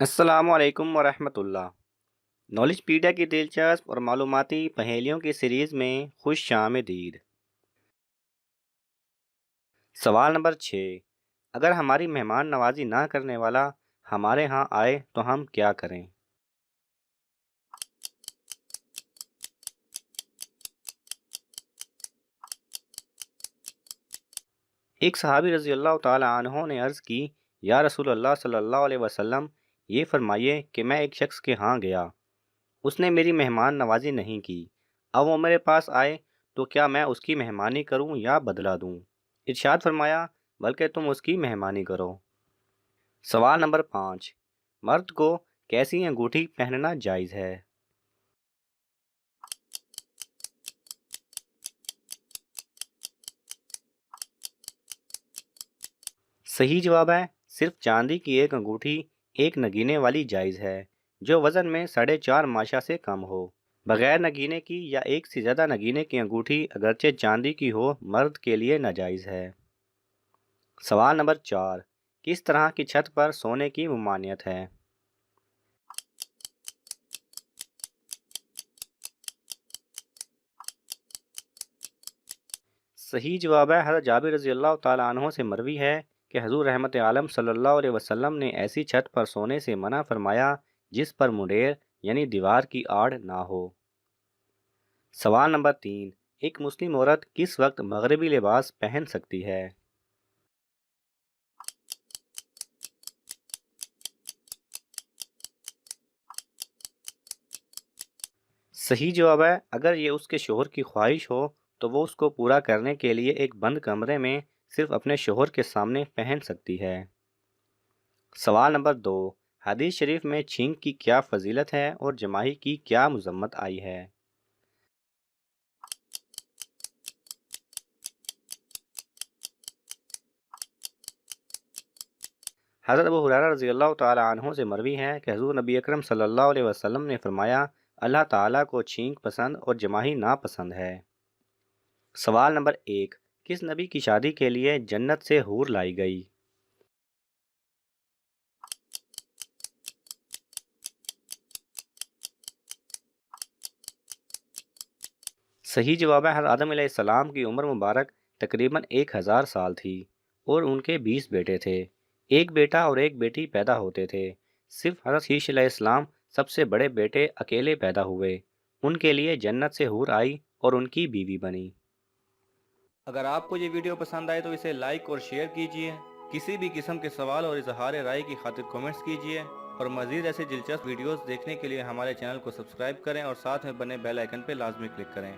السلام علیکم ورحمۃ اللہ۔ نالج پیڈیا کی دلچسپ اور معلوماتی پہیلیوں کی سیریز میں خوش آمدید۔ سوال نمبر 6، اگر ہماری مہمان نوازی نہ کرنے والا ہمارے ہاں آئے تو ہم کیا کریں؟ ایک صحابی رضی اللہ تعالی عنہ نے عرض کی، یا رسول اللہ صلی اللہ علیہ وسلم، یہ فرمائیے کہ میں ایک شخص کے ہاں گیا، اس نے میری مہمان نوازی نہیں کی، اب وہ میرے پاس آئے تو کیا میں اس کی مہمانی کروں یا بدلہ دوں؟ ارشاد فرمایا، بلکہ تم اس کی مہمانی کرو۔ سوال نمبر 5، مرد کو کیسی انگوٹھی پہننا جائز ہے؟ صحیح جواب ہے، صرف چاندی کی ایک انگوٹھی ایک نگینے والی جائز ہے، جو وزن میں 4.5 ماشا سے کم ہو۔ بغیر نگینے کی یا ایک سے زیادہ نگینے کی انگوٹھی اگرچہ چاندی کی ہو، مرد کے لیے ناجائز ہے۔ سوال نمبر 4، کس طرح کی چھت پر سونے کی ممانعت ہے؟ صحیح جواب ہے، حضرت جابر رضی اللہ تعالیٰ عنہ سے مروی ہے کہ حضور رحمت عالم صلی اللہ علیہ وسلم نے ایسی چھت پر سونے سے منع فرمایا جس پر منڈیر یعنی دیوار کی آڑ نہ ہو۔ سوال نمبر 3، ایک مسلم عورت کس وقت مغربی لباس پہن سکتی ہے؟ صحیح جواب ہے، اگر یہ اس کے شوہر کی خواہش ہو تو وہ اس کو پورا کرنے کے لیے ایک بند کمرے میں صرف اپنے شوہر کے سامنے پہن سکتی ہے۔ سوال نمبر 2، حدیث شریف میں چھینک کی کیا فضیلت ہے اور جماہی کی کیا مذمت آئی ہے؟ حضرت ابو ہریرہ رضی اللہ تعالی عنہ سے مروی ہے کہ حضور نبی اکرم صلی اللہ علیہ وسلم نے فرمایا، اللہ تعالیٰ کو چھینک پسند اور جماہی ناپسند ہے۔ سوال نمبر 1، کس نبی کی شادی کے لیے جنت سے حور لائی گئی؟ صحیح جواب ہے، حضرت آدم علیہ السلام کی عمر مبارک تقریباً 1000 سال تھی اور ان کے 20 بیٹے تھے، ایک بیٹا اور ایک بیٹی پیدا ہوتے تھے، صرف حضرت شیش علیہ السلام سب سے بڑے بیٹے اکیلے پیدا ہوئے، ان کے لیے جنت سے حور آئی اور ان کی بیوی بنی۔ اگر آپ کو یہ ویڈیو پسند آئے تو اسے لائک اور شیئر کیجئے، کسی بھی قسم کے سوال اور اظہار رائے کی خاطر کومنٹس کیجئے، اور مزید ایسے دلچسپ ویڈیوز دیکھنے کے لیے ہمارے چینل کو سبسکرائب کریں اور ساتھ میں بنے بیل آئیکن پہ لازمی کلک کریں۔